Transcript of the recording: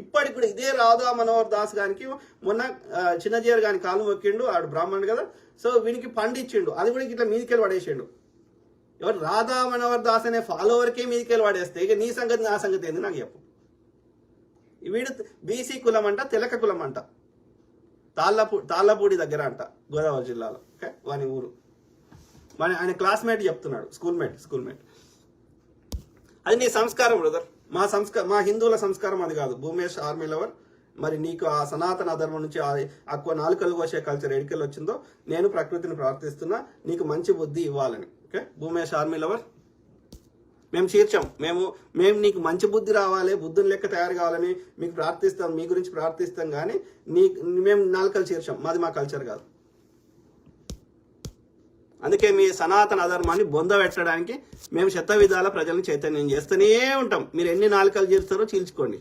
ఇప్పటికి కూడా ఇదే రాధా మనోహర్ దాస్ గారికి మొన్న చిన్నజీయర్ గాని కాలు మొక్కిండు, ఆడు బ్రాహ్మణుడు కదా, సో వీనికి పండు ఇచ్చిండు, అది కూడా ఇట్లా మీదికెళ్ళి పడేసిండు. ఎవరు రాధా మనోహర్ దాస్ అనే ఫాలోవర్కే మీదికెళ్ళి పడేస్తే ఇక నీ సంగతి నా సంగతి ఏంది నాకు చెప్పు. వీడు బీసీ కులం అంట, తెలక కులం అంట, తాళ్ళపూడి దగ్గర అంట, గోదావరి జిల్లాలో. ఓకే, వాని ఊరు, ఆయన క్లాస్మేట్ చెప్తున్నాడు, స్కూల్మేట్. అది నీ సంస్కారం బ్రదర్. మా హిందువుల సంస్కారం అది కాదు. భూమేష్ ఆర్మీ లవర్, మరి నీకు ఆ సనాతన ధర్మం నుంచి ఎక్కువ నాలుకలు కోసే కల్చర్ ఎడికెళ్ళి వచ్చిందో, నేను ప్రకృతిని ప్రార్థిస్తున్నా నీకు మంచి బుద్ధి ఇవ్వాలని. ఓకే, భూమేష్ ఆర్మీ లవర్, మేము చీర్చాం, మేము నీకు మంచి బుద్ధి రావాలి, బుద్ధుని లెక్క తయారు కావాలని మీకు ప్రార్థిస్తాం, మీ గురించి ప్రార్థిస్తాం, కానీ మేము నాలుకలు చీర్చాం. మాది మా కల్చర్ కాదు. అందుకే మీ సనాతన అధర్మాన్ని బొందబెట్టడానికి మేము శత విధాల ప్రజలను చైతన్యం చేస్తూనే ఉంటాం. మీరు ఎన్ని నాలుకలు చీరుస్తారో చీల్చుకోండి.